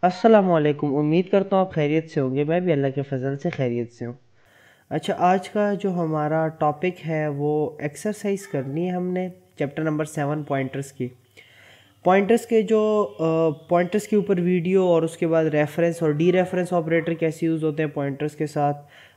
अस्सलामुअलैकुम। उम्मीद करता हूँ आप खैरियत से होंगे। मैं भी अल्लाह के फजल से खैरियत से हूँ। अच्छा, आज का जो हमारा टॉपिक है वो एक्सरसाइज करनी है हमने चैप्टर नंबर 7 पॉइंटर्स की। पॉइंटर्स के जो पॉइंटर्स के ऊपर वीडियो और उसके बाद रेफरेंस और डी रेफरेंस ऑपरेटर कैसे यूज़ होते हैं पॉइंटर्स के साथ,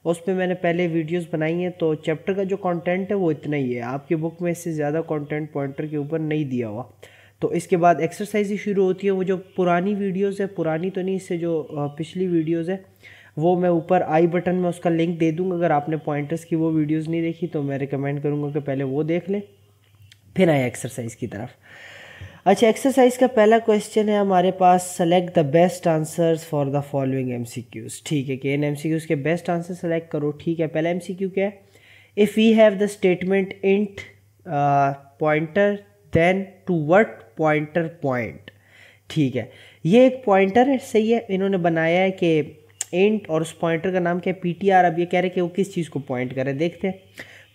उस पर मैंने पहले वीडियोस बनाई हैं। तो चैप्टर का जो कंटेंट है वो इतना ही है। आपकी बुक में इससे ज़्यादा कंटेंट पॉइंटर के ऊपर नहीं दिया हुआ। तो इसके बाद एक्सरसाइज ही शुरू होती है। वो जो पुरानी वीडियोस है, पुरानी तो नहीं, इससे जो पिछली वीडियोस है वो मैं ऊपर आई बटन में उसका लिंक दे दूँगा। अगर आपने पॉइंटर्स की वो वीडियोज़ नहीं देखी तो मैं रिकमेंड करूँगा कि पहले वो देख लें, फिर आए एक्सरसाइज की तरफ। अच्छा, एक्सरसाइज का पहला क्वेश्चन है हमारे पास, select the best answers for the following MCQs. ठीक है कि इन एमसीक्यूज के बेस्ट आंसर सेलेक्ट करो। ठीक है, पहला एमसीक्यू क्या है? If we have the statement int pointer then to what pointer point. ठीक है, ये एक पॉइंटर है, सही है। इन्होंने बनाया है कि इंट और उस पॉइंटर का नाम क्या है? पीटीआर। अब ये कह रहे हैं कि वो किस चीज़ को पॉइंट करे, देखते हैं।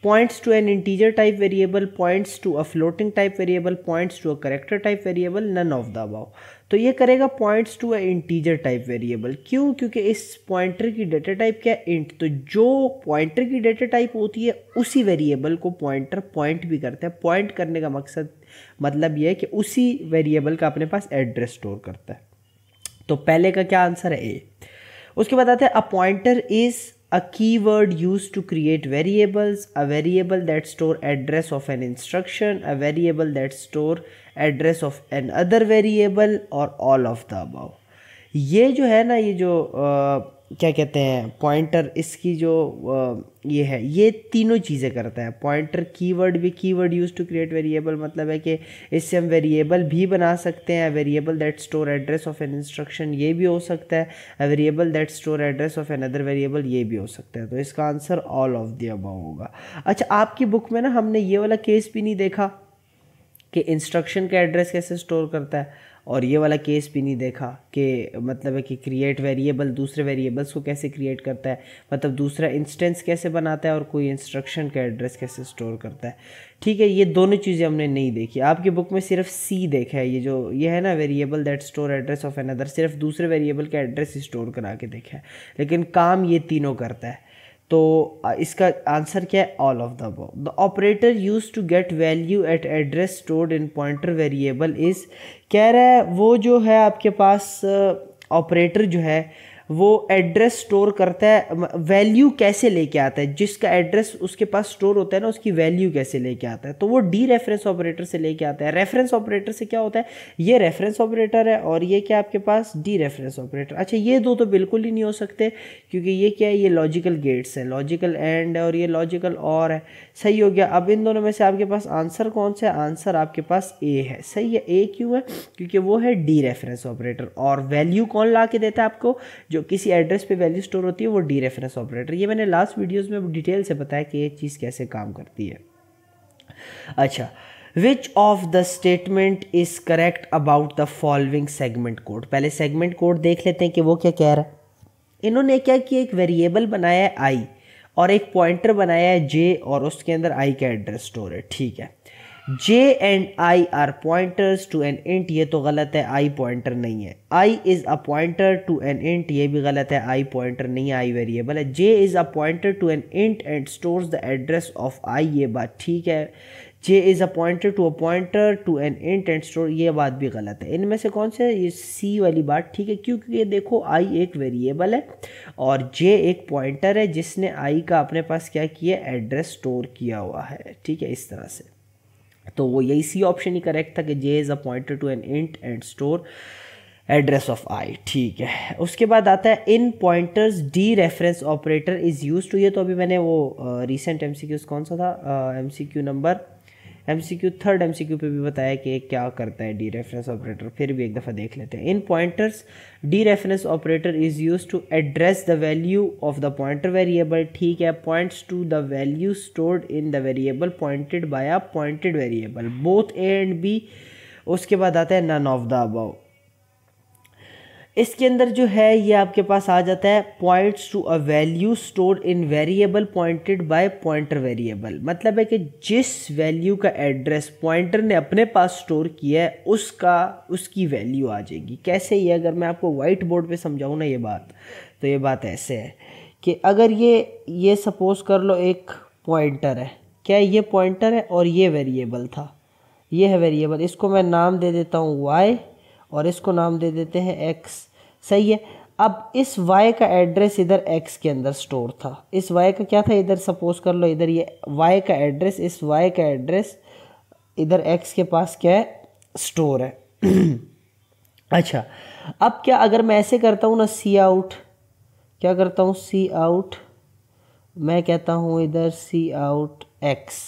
Points to an integer type variable, points to a floating type variable, points to a character type variable, none of the above. तो ये करेगा points to a integer type variable. क्यों? क्योंकि इस पॉइंटर की डेटा टाइप क्या है? Int. तो जो पॉइंटर की डेटा टाइप होती है उसी वेरिएबल को पॉइंटर पॉइंट भी करता है। पॉइंट करने का मकसद मतलब ये है कि उसी वेरिएबल का अपने पास एड्रेस स्टोर करता है। तो पहले का क्या आंसर है? ए। उसके बाद आते हैं, a pointer is a keyword used to create variables, a variable that store address of an instruction, a variable that store address of another variable, or all of the above। ये जो है ना, ये जो क्या कहते हैं पॉइंटर, इसकी जो ये है, ये तीनों चीज़ें करता है पॉइंटर। कीवर्ड भी, keyword use to create variable, मतलब है कि इससे हम वेरिएबल भी बना सकते हैं। Variable that store address of an instruction, ये भी हो सकता है। Variable that store address of an other variable, ये भी हो सकता है। तो इसका answer all of the above होगा। अच्छा, आपकी बुक में ना हमने ये वाला केस भी नहीं देखा कि इंस्ट्रक्शन का एड्रेस कैसे स्टोर करता है, और ये वाला केस भी नहीं देखा कि मतलब है कि क्रिएट वेरिएबल दूसरे वेरिएबल्स को कैसे क्रिएट करता है, मतलब दूसरा इंस्टेंस कैसे बनाता है, और कोई इंस्ट्रक्शन का एड्रेस कैसे स्टोर करता है। ठीक है, ये दोनों चीज़ें हमने नहीं देखी। आपकी बुक में सिर्फ सी देखा है। ये जो ये है ना, variable that store address of another, सिर्फ दूसरे वेरिएबल का एड्रेस स्टोर करा के देखा है, लेकिन काम ये तीनों करता है। तो इसका आंसर क्या है? All of the above. The operator use to get value at address stored in pointer variable is, कह रहा है वो जो है आपके पास ऑपरेटर जो है वो एड्रेस स्टोर करता है, वैल्यू कैसे लेके आता है, जिसका एड्रेस उसके पास स्टोर होता है ना, उसकी वैल्यू कैसे लेके आता है। तो वो डी रेफरेंस ऑपरेटर से लेके आता है। रेफरेंस ऑपरेटर से क्या होता है? ये रेफरेंस ऑपरेटर है और ये क्या आपके पास? D reference operator. अच्छा, ये दो तो बिल्कुल ही नहीं हो सकते, क्योंकि ये क्या है? ये लॉजिकल गेट्स है, लॉजिकल एंड और ये लॉजिकल और है। सही हो गया। अब इन दोनों में से आपके पास आंसर कौन सा है? आंसर आपके पास ए है। सही है, ए क्यों है? क्योंकि वो है डी रेफरेंस ऑपरेटर। और वैल्यू कौन ला के देता है आपको? जो किसी एड्रेस पे वैल्यू स्टोर होती है वो डी रेफरेंस ऑपरेटर। ये मैंने लास्ट वीडियोस में डिटेल से बताया कि ये चीज़ कैसे काम करती है। अच्छा, which of the statement is correct about the following segment code. पहले सेगमेंट कोड देख लेते हैं कि वो क्या कह रहा है। इन्होंने क्या किया, एक वेरिएबल बनाया है आई और एक पॉइंटर बनाया है जे, और उसके अंदर आई का एड्रेस स्टोर है। ठीक है, J and I are pointers to an int, ये तो गलत है, आई पॉइंटर नहीं है। I is a pointer to an int, ये भी गलत है, आई पॉइंटर नहीं है, आई वेरिएबल है। J is a pointer to an int and stores the address of I, ये बात ठीक है। J is a pointer to a pointer to an int and store, ये बात भी गलत है। इनमें से कौन से? ये सी वाली बात ठीक है, क्योंकि ये देखो आई एक वेरिएबल है और जे एक पॉइंटर है जिसने आई का अपने पास क्या किया? एड्रेस स्टोर किया हुआ है। ठीक है, इस तरह से। तो वो यही सी ऑप्शन ही करेक्ट था कि J is a pointer to an int and store address of I. ठीक है, उसके बाद आता है, in pointers dereference operator is use to, ये तो अभी मैंने वो रिसेंट एमसीक्यूज कौन सा था, MCQ number MCQ third MCQ पे भी बताया कि क्या करता है डी रेफरेंस ऑपरेटर। फिर भी एक दफ़ा देख लेते हैं। In pointers dereference operator is use to address the value of the pointer variable. ठीक है, points to the value stored in the variable pointed by a pointed variable, both A and B. उसके बाद आता है none of the above. इसके अंदर जो है ये आपके पास आ जाता है points to a value stored in variable pointed by pointer variable. मतलब है कि जिस वैल्यू का एड्रेस पॉइंटर ने अपने पास स्टोर किया है उसकी वैल्यू आ जाएगी। कैसे? ये अगर मैं आपको वाइट बोर्ड पे समझाऊँ ना ये बात, तो ये बात ऐसे है कि अगर ये सपोज कर लो एक पॉइंटर है, क्या ये पॉइंटर है और ये वेरिएबल था, ये है वेरिएबल, इसको मैं नाम दे देता हूँ y और इसको नाम दे देते हैं x। सही है। अब इस y का एड्रेस इधर x के अंदर स्टोर था, इस y का क्या था इधर, सपोज कर लो इधर ये y का एड्रेस, इस y का एड्रेस इधर x के पास क्या है, स्टोर है। अच्छा, अब क्या अगर मैं ऐसे करता हूँ ना, सी आउट, क्या करता हूँ, सी आउट, मैं कहता हूँ इधर सी आउट x।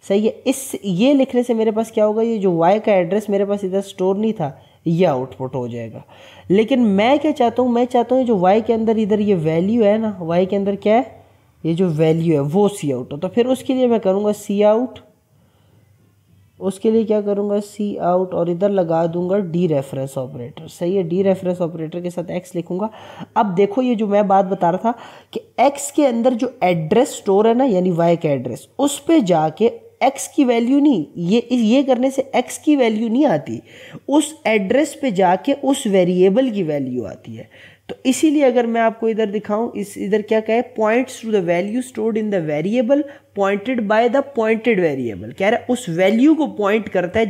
सही है। ये लिखने से मेरे पास क्या होगा, ये जो y का एड्रेस मेरे पास इधर स्टोर नहीं था ये आउटपुट हो जाएगा। लेकिन मैं क्या चाहता हूँ, मैं चाहता हूँ जो y के अंदर इधर ये वैल्यू है ना, y के अंदर क्या है, ये जो वैल्यू है वो सी आउट हो। तो फिर उसके लिए मैं करूँगा सी आउट, उसके लिए क्या करूँगा, सी आउट, और इधर लगा दूंगा डी रेफरेंस ऑपरेटर। सही है। डी रेफरेंस ऑपरेटर के साथ x लिखूंगा। अब देखो ये जो मैं बात बता रहा था कि x के अंदर जो एड्रेस स्टोर है ना, यानी y का एड्रेस, उस पे जाके x की वैल्यू नहीं, ये करने से x की वैल्यू नहीं आती, उस एड्रेस पे जाके उस वेरिएबल की वैल्यू आती है। तो इसीलिए अगर मैं आपको इधर दिखाऊं, इधर क्या कहे, points to the value stored in the variable pointed by the pointed variable. कह रहा है उस वैल्यू को पॉइंट करता है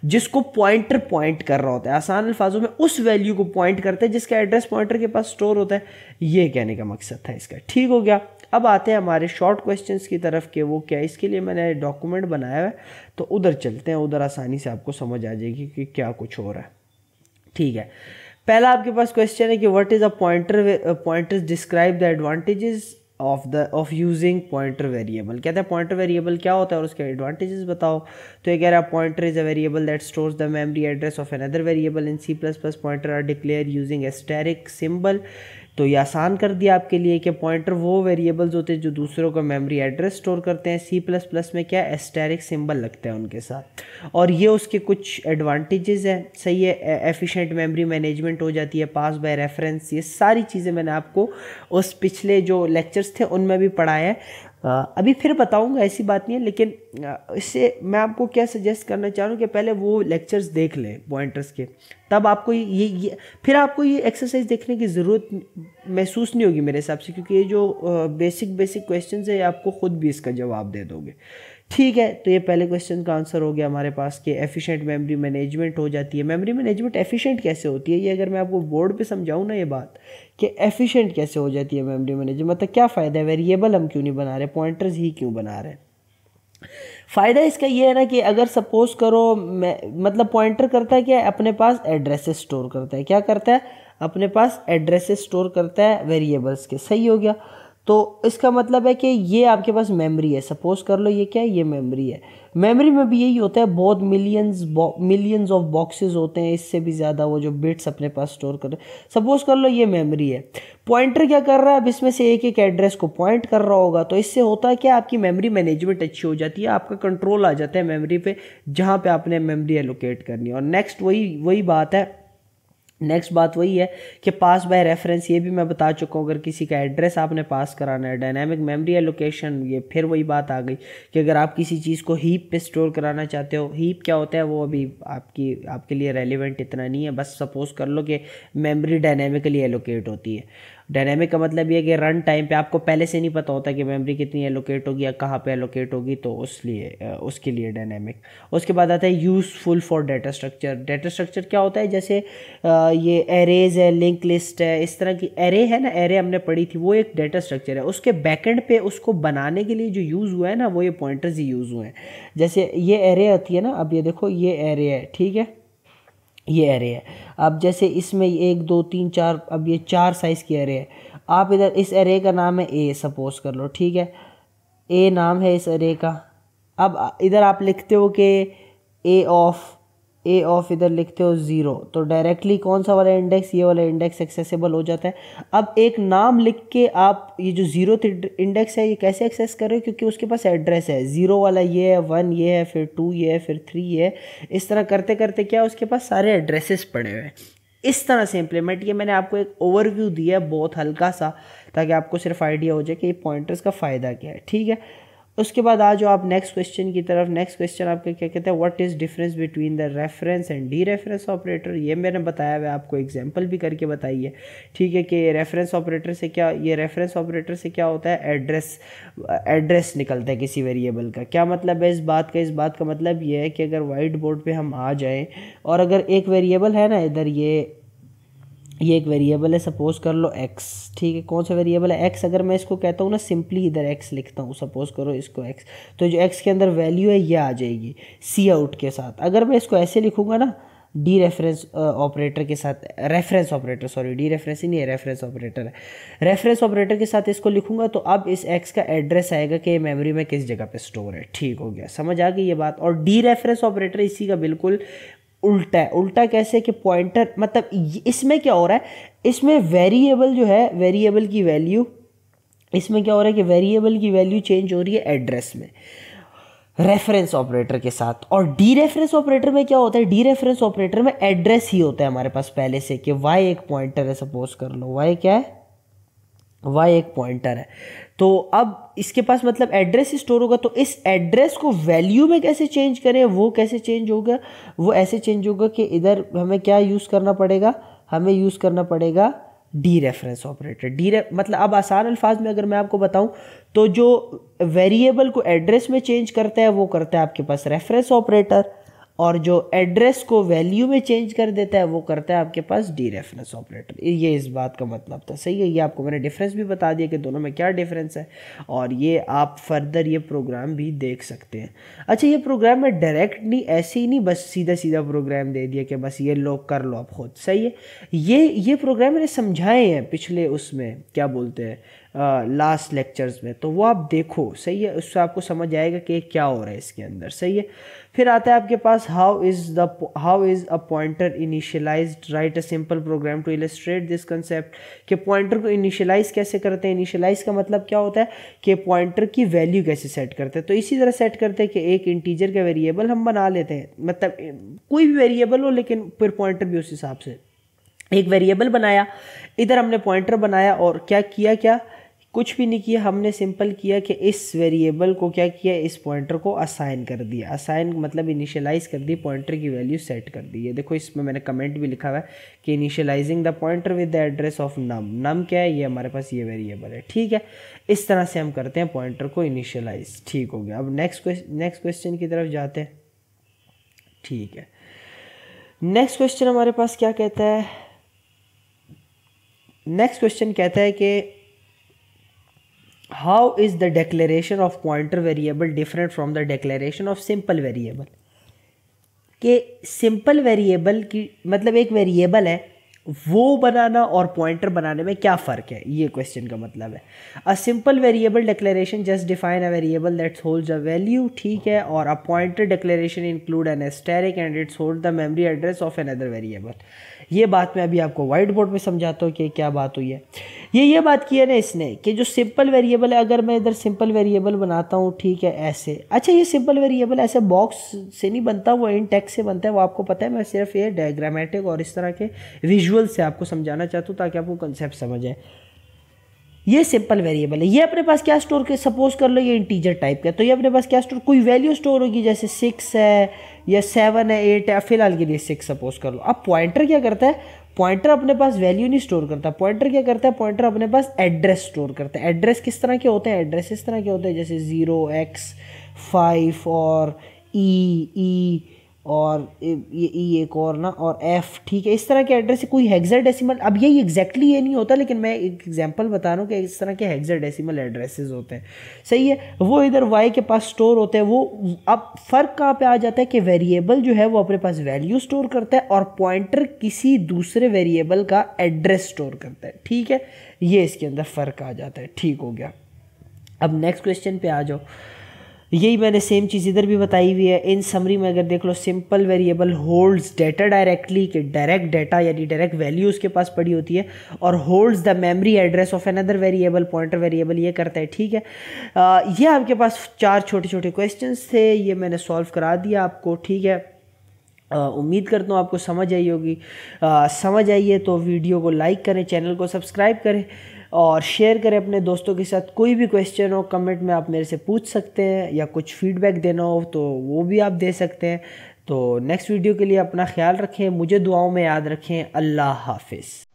जिसको पॉइंटर पॉइंट कर रहा होता है। आसान अल्फाजों में उस वैल्यू को पॉइंट करता है जिसका एड्रेस पॉइंटर के पास स्टोर होता है। ये कहने का मकसद था इसका। ठीक हो गया। अब आते हैं हमारे शॉर्ट क्वेश्चंस की तरफ के वो क्या, इसके लिए मैंने डॉक्यूमेंट बनाया है, तो उधर चलते हैं, उधर आसानी से आपको समझ आ जाएगी कि क्या कुछ हो रहा है। ठीक है। पहला आपके पास क्वेश्चन है कि what is a pointers describe the advantages of using pointer variable. कहते हैं पॉइंटर वेरिएबल क्या होता है और उसके एडवांटेजेस बताओ। तो ये कह रहा है pointer is a variable that stores the memory address of another variable in C plus plus. Pointer are declare using asterisk symbol. तो ये आसान कर दिया आपके लिए कि पॉइंटर वो वेरिएबल्स होते हैं जो दूसरों का मेमोरी एड्रेस स्टोर करते हैं। सी प्लस प्लस में क्या एस्टेरिक सिंबल लगता है उनके साथ, और ये उसके कुछ एडवांटेजेस हैं। सही है। एफिशिएंट मेमोरी मैनेजमेंट हो जाती है, पास बाय रेफरेंस, ये सारी चीज़ें मैंने आपको उस पिछले जो लेक्चर्स थे उनमें भी पढ़ाया है। अभी फिर बताऊंगा, ऐसी बात नहीं है, लेकिन इससे मैं आपको क्या सजेस्ट करना चाह रहा हूँ कि पहले वो लेक्चर्स देख लें पॉइंटर्स के, तब आपको ये फिर आपको ये एक्सरसाइज देखने की ज़रूरत महसूस नहीं होगी मेरे हिसाब से, क्योंकि ये जो बेसिक क्वेश्चंस है आपको खुद भी इसका जवाब दे दोगे। ठीक है। तो ये पहले क्वेश्चन का आंसर हो गया हमारे पास कि एफिशिएंट मेमोरी मैनेजमेंट हो जाती है। मेमोरी मैनेजमेंट एफिशिएंट कैसे होती है, ये अगर मैं आपको बोर्ड पे समझाऊँ ना ये बात कि एफिशिएंट कैसे हो जाती है मेमोरी मैनेजमेंट, मतलब क्या फ़ायदा है, वेरिएबल हम क्यों नहीं बना रहे, पॉइंटर्स ही क्यों बना रहे हैं। फ़ायदा इसका ये है ना कि अगर सपोज करो मतलब पॉइंटर करता है क्या, अपने पास एड्रेसेस स्टोर करता है। क्या करता है, अपने पास एड्रेसेस स्टोर करता है वेरिएबल्स के। सही हो गया। तो इसका मतलब है कि ये आपके पास मेमोरी है। सपोज कर लो ये क्या है, ये मेमोरी है। मेमोरी में भी यही होता है, बहुत मिलियंस ऑफ बॉक्सेस होते हैं, इससे भी ज़्यादा वो जो बिट्स अपने पास स्टोर कर रहे हैं। सपोज कर लो ये मेमोरी है, पॉइंटर क्या कर रहा है, अब इसमें से एक एक एड्रेस को पॉइंट कर रहा होगा। तो इससे होता है कि आपकी मेमोरी मैनेजमेंट अच्छी हो जाती है, आपका कंट्रोल आ जाता है मेमोरी पे, जहाँ पे आपने मेमोरी एलोकेट करनी है। और नेक्स्ट वही बात है, नेक्स्ट बात वही है कि पास बाय रेफरेंस, ये भी मैं बता चुका हूँ। अगर किसी का एड्रेस आपने पास कराना है, डायनामिक मेमोरी एलोकेशन, ये फिर वही बात आ गई कि अगर आप किसी चीज़ को हीप पे स्टोर कराना चाहते हो, हीप क्या होता है वो अभी आपके लिए रेलिवेंट इतना नहीं है। बस सपोज कर लो कि मेमोरी डायनामिकली एलोकेट होती है। डायनामिक का मतलब ये कि रन टाइम पे आपको पहले से नहीं पता होता कि मेमोरी कितनी एलोकेट होगी या कहाँ पे एलोकेट होगी, तो उसके लिए डायनामिक। उसके बाद आता है useful for data structure. Data structure क्या होता है, जैसे ये एरेज है, लिंक लिस्ट है, इस तरह की एरे है ना, एरे हमने पढ़ी थी, वो एक डाटा स्ट्रक्चर है। उसके बैकएंड पे उसको बनाने के लिए जो यूज़ हुआ है ना, वो ये पॉइंटर्स ही यूज़ हुए हैं। जैसे ये एरे होती है ना, अब ये देखो ये एरे है, ठीक है, ये एरे है। अब जैसे इसमें 1 2 3 4, अब ये 4 साइज़ की एरे है। आप इधर इस एरे का नाम है ए, सपोज कर लो, ठीक है, ए नाम है इस एरे का। अब इधर आप लिखते हो कि ए ऑफ इधर लिखते हो 0, तो डायरेक्टली कौन सा वाला इंडेक्स, ये वाला इंडेक्स एक्सेसिबल हो जाता है। अब एक नाम लिख के आप ये जो 0th इंडेक्स है ये कैसे एक्सेस कर रहे हो, क्योंकि उसके पास एड्रेस है, 0 वाला ये है, 1 ये है, फिर 2 ये है, फिर 3 ये है। इस तरह करते करते क्या उसके पास सारे एड्रेसेस पड़े हुए हैं। इस तरह से इम्प्लीमेंट, ये मैंने आपको एक ओवरव्यू दिया है बहुत हल्का सा, ताकि आपको सिर्फ आइडिया हो जाए कि ये पॉइंटर्स का फ़ायदा क्या है, ठीक है। उसके बाद आ जाओ आप नेक्स्ट क्वेश्चन की तरफ। नेक्स्ट क्वेश्चन आपका क्या कहते हैं, what is difference between the reference and D reference operator. ये मैंने बताया हुआ, आपको एग्जांपल भी करके बताई है, ठीक है, कि रेफरेंस ऑपरेटर से क्या, ये रेफरेंस ऑपरेटर से क्या होता है, एड्रेस निकलता है किसी वेरिएबल का। क्या मतलब है इस बात का, इस बात का मतलब ये है कि अगर वाइट बोर्ड पे हम आ जाएं और अगर एक वेरिएबल है ना, इधर ये एक वेरिएबल है, सपोज कर लो x, ठीक है, कौन सा वेरिएबल है x। अगर मैं इसको कहता हूँ ना सिंपली इधर x लिखता हूँ, सपोज करो इसको x, तो जो x के अंदर वैल्यू है ये आ जाएगी सी आउट के साथ। अगर मैं इसको ऐसे लिखूँगा ना डी रेफरेंस ऑपरेटर के साथ, reference operator, sorry dereference ही नहीं है, रेफरेंस ऑपरेटर है, रेफरेंस ऑपरेटर के साथ इसको लिखूँगा तो अब इस x का एड्रेस आएगा कि मेमोरी में किस जगह पे स्टोर है, ठीक हो गया, समझ आ गई ये बात। और डी रेफरेंस ऑपरेटर इसी का बिल्कुल उल्टा है। उल्टा कैसे कि पॉइंटर, मतलब इसमें क्या हो रहा है, इसमें वेरिएबल जो है, वेरिएबल की वैल्यू, इसमें क्या हो रहा है कि वेरिएबल की वैल्यू चेंज हो रही है एड्रेस में रेफरेंस ऑपरेटर के साथ। और डी रेफरेंस ऑपरेटर में क्या होता है, डी रेफरेंस ऑपरेटर में एड्रेस ही होता है हमारे पास पहले से, कि y एक पॉइंटर है, सपोज कर लो y क्या है, y एक पॉइंटर है। तो अब इसके पास मतलब एड्रेस स्टोर होगा, तो इस एड्रेस को वैल्यू में कैसे चेंज करें, वो कैसे चेंज होगा, वो ऐसे चेंज होगा कि इधर हमें क्या यूज़ करना पड़ेगा, हमें यूज़ करना पड़ेगा डी रेफरेंस ऑपरेटर। मतलब अब आसान अल्फाज में अगर मैं आपको बताऊं तो जो वेरिएबल को एड्रेस में चेंज करता है वो करता है आपके पास रेफरेंस ऑपरेटर, और जो एड्रेस को वैल्यू में चेंज कर देता है वो करता है आपके पास डी रेफरेंस ऑपरेटर। ये इस बात का मतलब था, सही है। ये आपको मैंने डिफरेंस भी बता दिया कि दोनों में क्या डिफरेंस है, और ये आप फर्दर ये प्रोग्राम भी देख सकते हैं। अच्छा, ये प्रोग्राम में डायरेक्ट नहीं, ऐसे ही नहीं बस सीधा सीधा प्रोग्राम दे दिया कि बस ये लोग कर लो आप खुद, सही है। ये प्रोग्राम मैंने समझाए हैं पिछले उसमें, क्या बोलते हैं, लास्ट लेक्चर्स में, तो वो आप देखो, सही है, उससे आपको समझ आएगा कि क्या हो रहा है इसके अंदर, सही है। फिर आता है आपके पास how is a pointer initialised, write a simple program to illustrate this concept, कि पॉइंटर को इनिशियलाइज कैसे करते हैं। इनिशियलाइज का मतलब क्या होता है कि पॉइंटर की वैल्यू कैसे सेट करते हैं। तो इसी तरह सेट करते हैं कि एक इंटीजर का वेरिएबल हम बना लेते हैं, मतलब कोई भी वेरिएबल हो लेकिन फिर पॉइंटर भी उस हिसाब से, एक वेरिएबल बनाया, इधर हमने पॉइंटर बनाया, और क्या किया, क्या कुछ भी नहीं किया, हमने सिंपल किया कि इस वेरिएबल को क्या किया, इस पॉइंटर को असाइन कर दिया। असाइन मतलब इनिशियलाइज कर दी, पॉइंटर की वैल्यू सेट कर दी है। देखो इसमें मैंने कमेंट भी लिखा हुआ है कि initializing the pointer with the address of num क्या है, ये हमारे पास ये वेरिएबल है, ठीक है। इस तरह से हम करते हैं पॉइंटर को इनिशियलाइज, ठीक हो गया। अब नेक्स्ट क्वेश्चन की तरफ जाते हैं, ठीक है। नेक्स्ट क्वेश्चन हमारे पास क्या कहता है, नेक्स्ट क्वेश्चन कहता है कि how is the declaration of pointer variable different from the declaration of simple variable. कि सिंपल वेरिएबल की मतलब एक वेरिएबल है वो बनाना और पॉइंटर बनाने में क्या फ़र्क है, ये क्वेश्चन का मतलब है। A simple variable declaration just define a variable that's holds a value, ठीक है, और a pointer declaration include an asterisk and its hold the memory address of another variable. ये बात मैं अभी आपको वाइट बोर्ड में समझाता हूँ कि क्या बात हुई है। ये बात की है ना इसने कि जो सिंपल वेरिएबल है, अगर मैं इधर सिंपल वेरिएबल बनाता हूँ, ठीक है, ऐसे, अच्छा ये सिंपल वेरिएबल ऐसे बॉक्स से नहीं बनता, वो इन टेक्स्ट से बनता है, वो आपको पता है। मैं सिर्फ ये डायग्रामेटिक और इस तरह के विजुअल से आपको समझाना चाहता हूँ ताकि आपको कंसेप्ट समझ आए। ये सिंपल वेरिएबल है, ये अपने पास क्या स्टोर कर, सपोज कर लो ये इंटीजर टाइप का, तो ये अपने पास क्या स्टोर, कोई वैल्यू स्टोर होगी, जैसे 6 है या 7 है, 8 है, फिलहाल के लिए 6 सपोज कर लो। अब पॉइंटर क्या करता है, पॉइंटर अपने पास वैल्यू नहीं स्टोर करता, पॉइंटर क्या करता है, पॉइंटर अपने पास एड्रेस स्टोर करता है। एड्रेस किस तरह के होते हैं, एड्रेस इस तरह के होते हैं जैसे 0x5 और ई और ये ई एक और ना और एफ, ठीक है, इस तरह के एड्रेस। कोई हेक्साडेसिमल, अब ये एग्जैक्टली ये नहीं होता, लेकिन मैं एक एग्जांपल बता रहा हूँ कि इस तरह के हेक्साडेसिमल एड्रेसेस होते हैं, सही है, वो इधर वाई के पास स्टोर होते हैं। वो अब फर्क कहाँ पे आ जाता है कि वेरिएबल जो है वो अपने पास वैल्यू स्टोर करता है और पॉइंटर किसी दूसरे वेरिएबल का एड्रेस स्टोर करता है, ठीक है, ये इसके अंदर फ़र्क आ जाता है, ठीक हो गया। अब नेक्स्ट क्वेश्चन पे आ जाओ, यही मैंने सेम चीज़ इधर भी बताई हुई है। इन समरी में अगर देख लो, simple variable holds data directly, कि डायरेक्ट डेटा यानी डायरेक्ट वैल्यू उसके पास पड़ी होती है, और holds the memory address of another variable, pointer variable ये करता है, ठीक है। ये आपके पास 4 छोटे छोटे क्वेश्चंस थे, ये मैंने सॉल्व करा दिया आपको, ठीक है। उम्मीद करता हूँ आपको समझ आई होगी। समझ आई है तो वीडियो को लाइक करें, चैनल को सब्सक्राइब करें और शेयर करें अपने दोस्तों के साथ। कोई भी क्वेश्चन हो कमेंट में आप मेरे से पूछ सकते हैं, या कुछ फीडबैक देना हो तो वो भी आप दे सकते हैं। तो नेक्स्ट वीडियो के लिए अपना ख्याल रखें, मुझे दुआओं में याद रखें। अल्लाह हाफिज़।